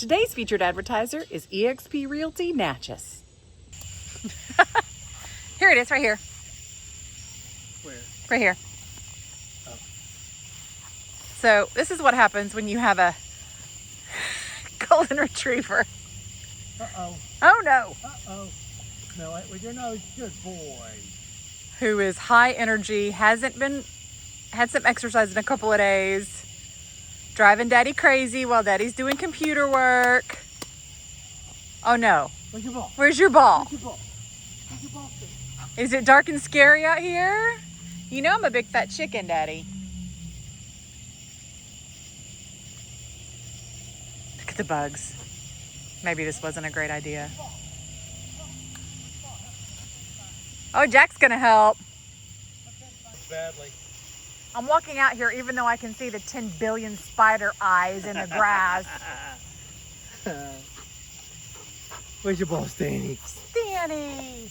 Today's featured advertiser is eXp Realty Natchez. Here it is, right here. Where? Right here. Oh. So this is what happens when you have a golden retriever. Uh-oh. Oh no. Uh-oh. No, well, you're no good boy. Who is high energy, had some exercise in a couple of days, driving daddy crazy while daddy's doing computer work. Oh no. Where's your ball? Where's your ball? Where's your ball? Where's your ball? Is it dark and scary out here? You know I'm a big fat chicken, daddy. Look at the bugs. Maybe this wasn't a great idea. Oh, Jack's gonna help. Badly. I'm walking out here even though I can see the 10 billion spider eyes in the grass. Where's your ball, Stanny? Stanny!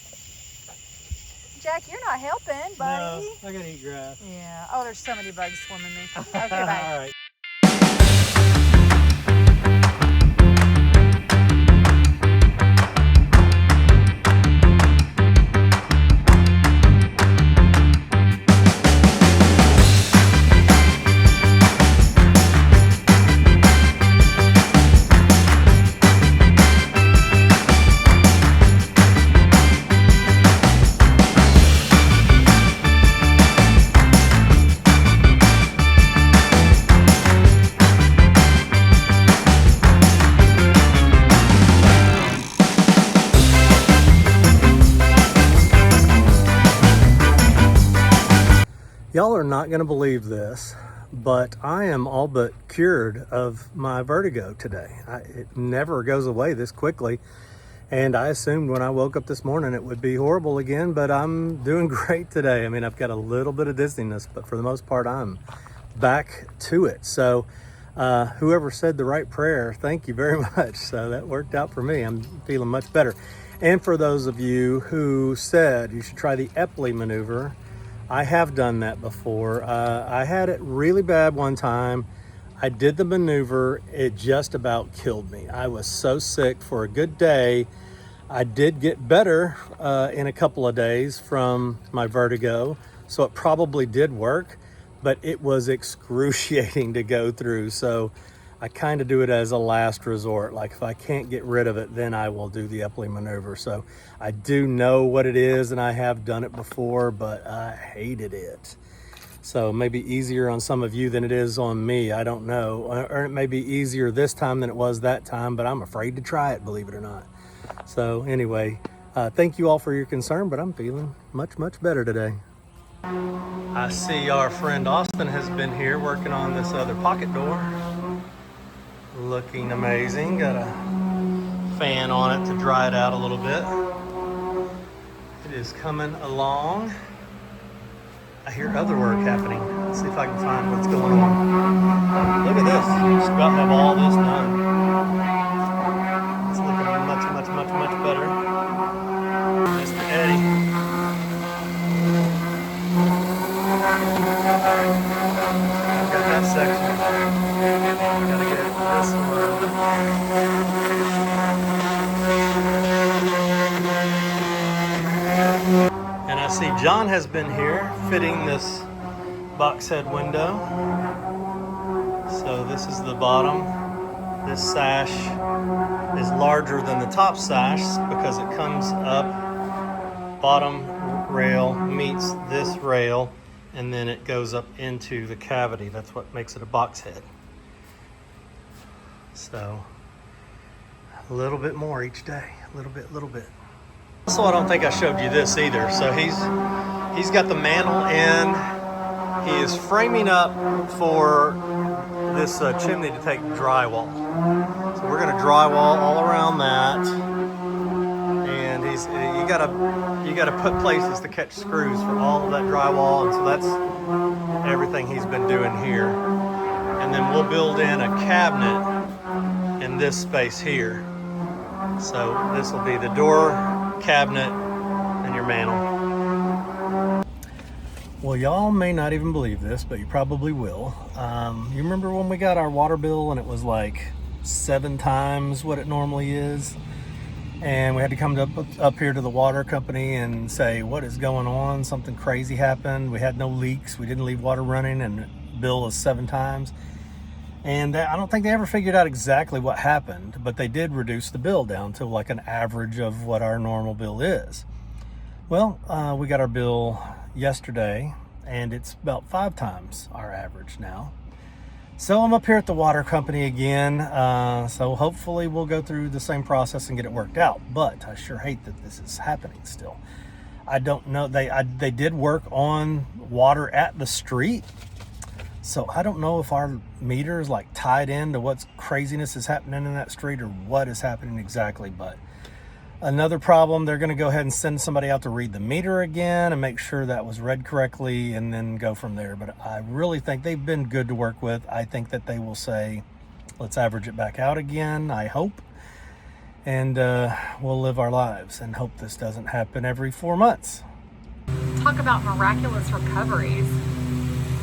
Jack, you're not helping, buddy. No, I gotta eat grass. Yeah. Oh, there's so many bugs swimming me. Okay, bye. All right. Y'all are not going to believe this, but I am all but cured of my vertigo today. It never goes away this quickly, and I assumed when I woke up this morning it would be horrible again, but I'm doing great today. I mean, I've got a little bit of dizziness, but for the most part, I'm back to it. So whoever said the right prayer, thank you very much. So that worked out for me. I'm feeling much better. And for those of you who said you should try the Epley maneuver, I have done that before. I had it really bad one time. I did the maneuver. It just about killed me. I was so sick for a good day. I did get better in a couple of days from my vertigo, so it probably did work, but it was excruciating to go through. So I kind of do it as a last resort. Like if I can't get rid of it, then I will do the Epley maneuver. So I do know what it is and I have done it before, but I hated it. So maybe easier on some of you than it is on me. I don't know. Or it may be easier this time than it was that time, but I'm afraid to try it, believe it or not. So anyway, thank you all for your concern, but I'm feeling much, much better today. I see our friend Austin has been here working on this other pocket door. Looking amazing. Got a fan on it to dry it out a little bit. It is coming along. I hear other work happening. Let's see if I can find what's going on. Look at this. Just about to have all this done. It's looking much, much, much, much better. Mr. Eddie. I've got that section. Gotta get this one. And I see John has been here fitting this box head window. So this is the bottom. This sash is larger than the top sash because it comes up, bottom rail meets this rail, and then it goes up into the cavity. That's what makes it a box head. So a little bit more each day, a little bit. Also, I don't think I showed you this either. So he's got the mantle in. He is framing up for this chimney to take drywall. So we're gonna drywall all around that. And you gotta put places to catch screws for all of that drywall, and so that's everything he's been doing here. And then we'll build in a cabinet in this space here. So this will be the door, cabinet, and your mantle. Well, y'all may not even believe this, but you probably will. You remember when we got our water bill and it was like 7 times what it normally is. And we had to come up here to the water company and say, what is going on? Something crazy happened. We had no leaks. We didn't leave water running, and the bill was 7 times. And I don't think they ever figured out exactly what happened, but they did reduce the bill down to like an average of what our normal bill is. Well, we got our bill yesterday, and it's about 5 times our average now. So I'm up here at the water company again, so hopefully we'll go through the same process and get it worked out. But I sure hate that this is happening still. I don't know, they did work on water at the street, so I don't know if our meter is like tied into what craziness is happening in that street or what is happening exactly. But another problem, they're going to go ahead and send somebody out to read the meter again and make sure that was read correctly and then go from there. But I really think they've been good to work with. I think that they will say, let's average it back out again, I hope. And we'll live our lives and hope this doesn't happen every 4 months. Talk about miraculous recoveries.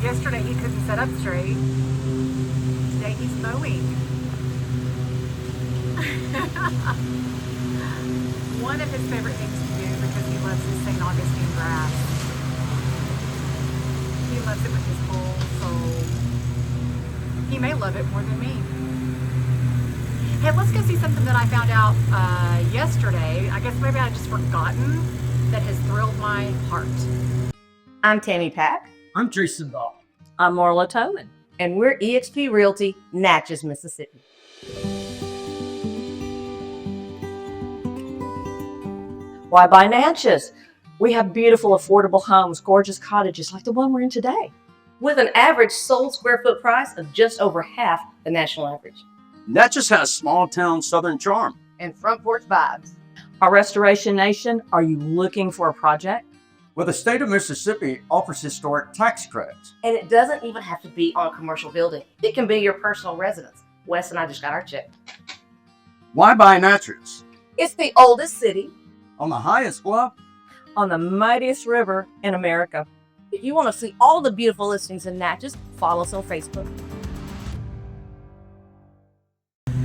Yesterday he couldn't sit up straight. Today he's mowing. One of his favorite things to do, because he loves his St. Augustine grass. He loves it with his whole soul. He may love it more than me. Hey, let's go see something that I found out yesterday. I guess maybe I just forgotten, that has thrilled my heart. I'm Tammy Pack. I'm Jason Ball. I'm Marla Towman. And we're eXp Realty, Natchez, Mississippi. Why buy Natchez? We have beautiful, affordable homes, gorgeous cottages like the one we're in today, with an average sold square foot price of just over half the national average. Natchez has small town southern charm. And front porch vibes. Our Restoration Nation, are you looking for a project? Well, the state of Mississippi offers historic tax credits. And it doesn't even have to be on a commercial building. It can be your personal residence. Wes and I just got our check. Why buy Natchez? It's the oldest city On the highest bluff, on the mightiest river in America. If you want to see all the beautiful listings in Natchez, follow us on Facebook.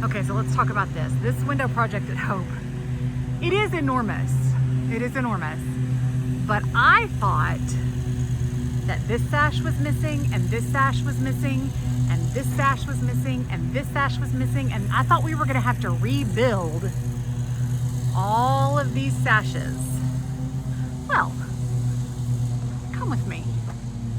Okay, so let's talk about this. This window project at Hope. It is enormous. It is enormous. But I thought that this sash was missing, and this sash was missing, and this sash was missing, and this sash was missing, and I thought we were gonna have to rebuild all of these sashes. Well, come with me.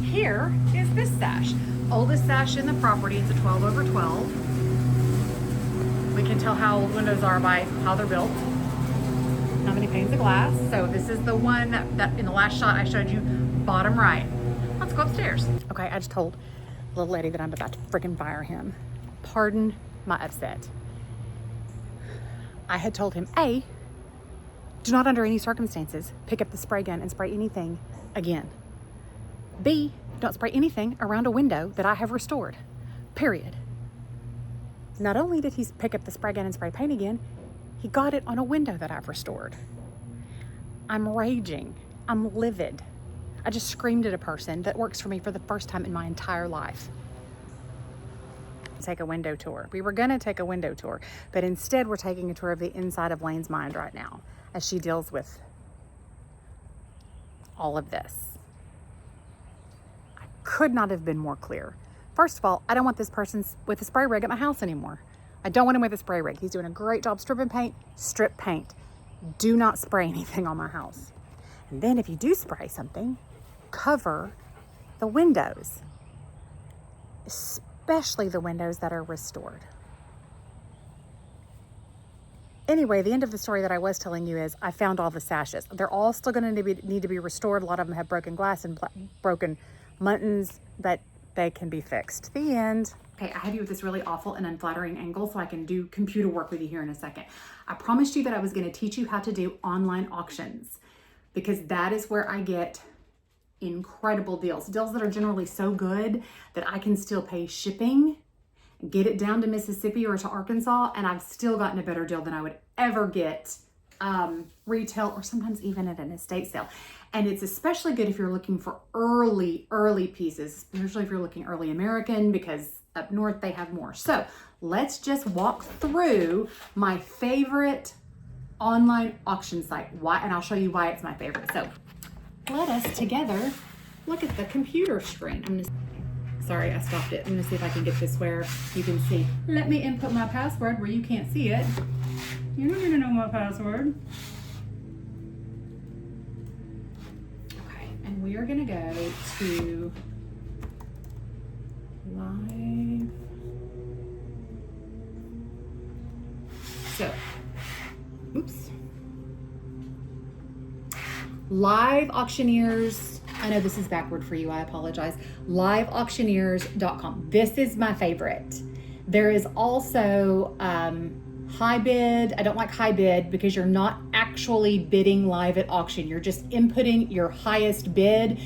Here is this sash. Oldest sash in the property. It's a 12 over 12. We can tell how old windows are by how they're built. How many panes of glass. So this is the one that in the last shot I showed you, bottom right. Let's go upstairs. Okay, I just told little Eddie that I'm about to freaking fire him. Pardon my upset. I had told him, A, do not under any circumstances pick up the spray gun and spray anything again. B, don't spray anything around a window that I have restored. Period. Not only did he pick up the spray gun and spray paint again, he got it on a window that I've restored. I'm raging. I'm livid. I just screamed at a person that works for me for the first time in my entire life. Take a window tour. We were gonna take a window tour, but instead we're taking a tour of the inside of Lane's mind right now as she deals with all of this. I could not have been more clear. First of all, I don't want this person with a spray rig at my house anymore. I don't want him with a spray rig. He's doing a great job stripping paint. Strip paint. Do not spray anything on my house. And then if you do spray something, cover the windows, especially the windows that are restored. Anyway, the end of the story that I was telling you is I found all the sashes. They're all still going to need to be restored. A lot of them have broken glass and broken muntins, but they can be fixed. The end. Okay, I have you with this really awful and unflattering angle so I can do computer work with you here in a second. I promised you that I was going to teach you how to do online auctions, because that is where I get incredible deals that are generally so good that I can still pay shipping, get it down to Mississippi or to Arkansas, and I've still gotten a better deal than I would ever get retail or sometimes even at an estate sale. And it's especially good if you're looking for early pieces, especially if you're looking early American, because Up north, they have more. So let's just walk through my favorite online auction site. Why? And I'll show you why it's my favorite. So let us together look at the computer screen. Sorry, I stopped it. I'm gonna see if I can get this where you can see. Let me input my password where you can't see it. You're not gonna know my password. Okay, and we are gonna go to live. So, oops. Live auctioneers. I know this is backward for you, I apologize. Liveauctioneers.com. This is my favorite. There is also high bid. I don't like high bid because you're not actually bidding live at auction. You're just inputting your highest bid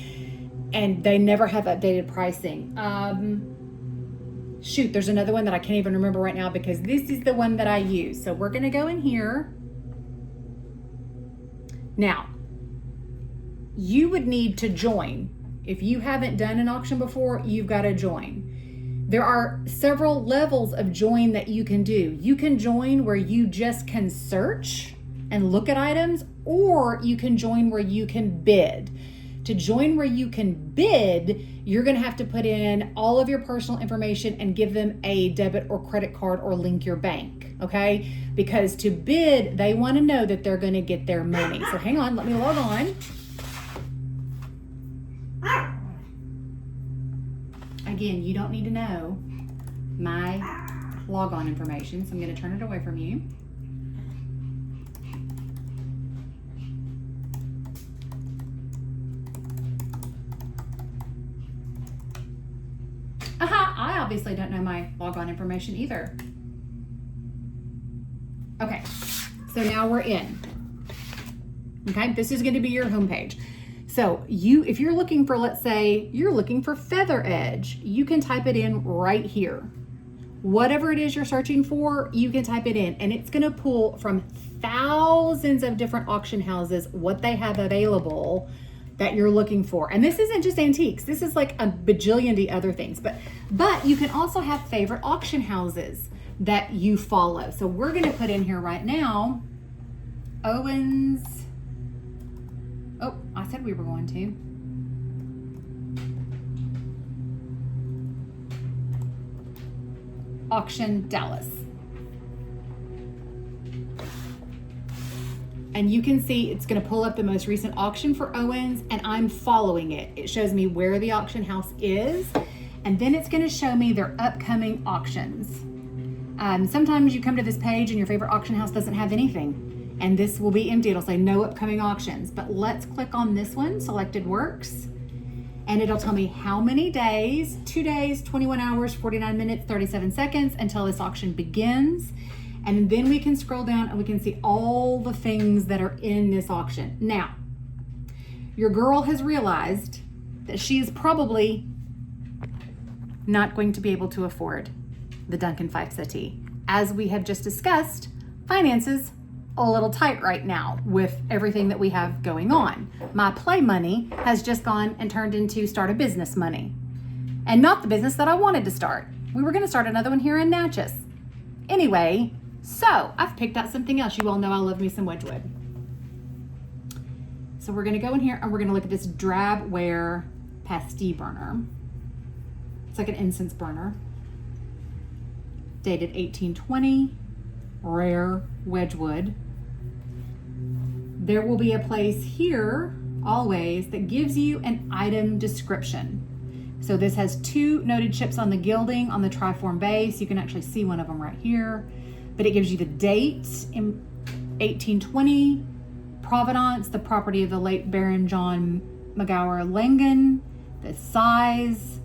and they never have updated pricing. Shoot, there's another one that I can't even remember right now because this is the one that I use. So we're gonna go in here. Now, you would need to join. If you haven't done an auction before, you've got to join. There are several levels of join that you can do. You can join where you just can search and look at items, or you can join where you can bid. To join where you can bid, you're going to have to put in all of your personal information and give them a debit or credit card or link your bank, okay? Because to bid, they want to know that they're going to get their money. So hang on, let me log on. Again, you don't need to know my logon information, so I'm going to turn it away from you. I obviously don't know my logon information either. Okay, so now we're in. Okay, this is going to be your homepage. So if you're looking for, let's say you're looking for feather edge, you can type it in right here. Whatever it is you're searching for, you can type it in and it's gonna pull from thousands of different auction houses what they have available that you're looking for. And this isn't just antiques, this is like a bajillion other things, but you can also have favorite auction houses that you follow. So we're gonna put in here right now, Owens. Oh, I said we were going to. Auction Dallas. And you can see it's going to pull up the most recent auction for Owens and I'm following it. It shows me where the auction house is and then it's going to show me their upcoming auctions. Sometimes you come to this page and your favorite auction house doesn't have anything. And this will be empty. It'll say no upcoming auctions, but let's click on this one, selected works, and it'll tell me how many days, 2 days, 21 hours, 49 minutes, 37 seconds until this auction begins. And then we can scroll down and we can see all the things that are in this auction. Now, your girl has realized that she is probably not going to be able to afford the Duncan 5 settee. As we have just discussed, finances a little tight right now with everything that we have going on. My play money has just gone and turned into start a business money. And not the business that I wanted to start. We were gonna start another one here in Natchez. Anyway, so I've picked out something else. You all know I love me some Wedgwood. So we're gonna go in here and we're gonna look at this drabware pasty burner. It's like an incense burner. Dated 1820, rare Wedgwood. There will be a place here always that gives you an item description. So this has 2 noted chips on the gilding on the triform base. You can actually see one of them right here, but it gives you the date in 1820, Providence, the property of the late Baron John McGower Langan, the size.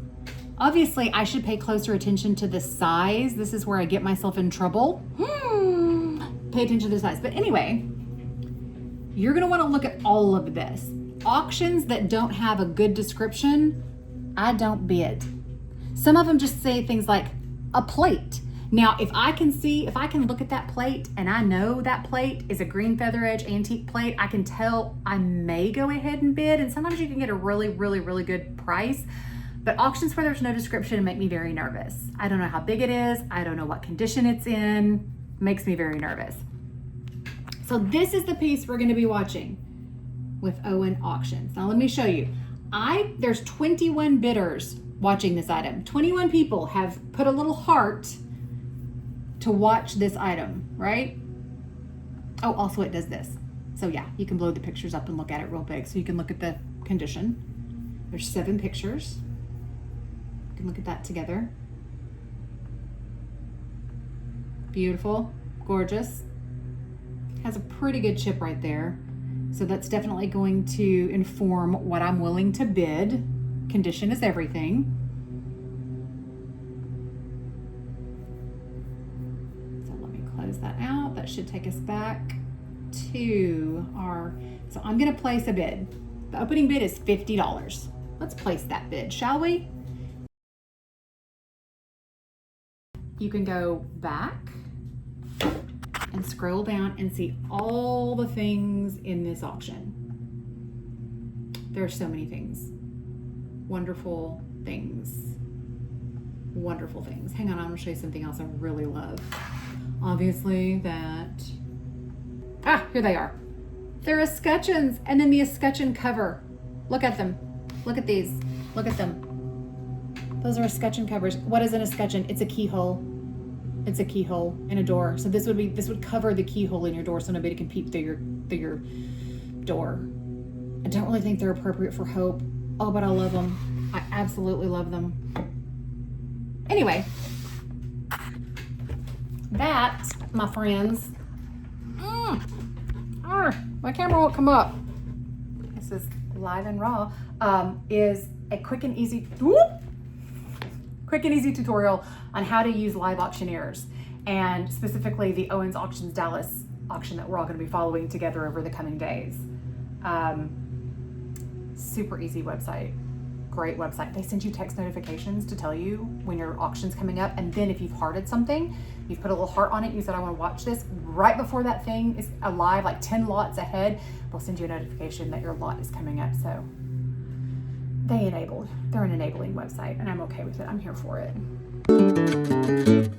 Obviously, I should pay closer attention to the size. This is where I get myself in trouble. Pay attention to the size. But anyway, you're gonna wanna look at all of this. Auctions that don't have a good description, I don't bid. Some of them just say things like a plate. Now, if I can look at that plate and I know that plate is a green feather edge antique plate, I can tell I may go ahead and bid. And sometimes you can get a really, really, really good price. But auctions where there's no description make me very nervous. I don't know how big it is. I don't know what condition it's in. Makes me very nervous. So this is the piece we're gonna be watching with Owen Auctions. Now let me show you. There's 21 bidders watching this item. 21 people have put a little heart to watch this item, right? Oh, also it does this. So yeah, you can blow the pictures up and look at it real big so you can look at the condition. There's 7 pictures. You can look at that together. Beautiful, gorgeous. Has a pretty good chip right there. So that's definitely going to inform what I'm willing to bid. Condition is everything. So let me close that out. That should take us back to so I'm gonna place a bid. The opening bid is $50. Let's place that bid, shall we? You can go back and scroll down and see all the things in this auction. There's so many things. Wonderful things. Wonderful things. Hang on, I'm gonna show you something else I really love. Obviously that, here they are. They're escutcheons, and then the escutcheon cover. Look at them. Look at these. Look at them. Those are escutcheon covers. What is an escutcheon? It's a keyhole. It's a keyhole in a door. So this would cover the keyhole in your door so nobody can peep through your door. I don't really think they're appropriate for Hope. Oh, but I love them. I absolutely love them. Anyway, that, my friends, my camera won't come up. This is live and raw. Is a quick and easy tutorial on how to use live auctioneers, and specifically the Owens Auctions Dallas auction that we're all going to be following together over the coming days. Super easy website, great website. They send you text notifications to tell you when your auction's coming up, and then if you've hearted something, you've put a little heart on it, you said I want to watch this, right before that thing is alive, like 10 lots ahead, they'll send you a notification that your lot is coming up. So they're an enabling website, and I'm okay with it. I'm here for it.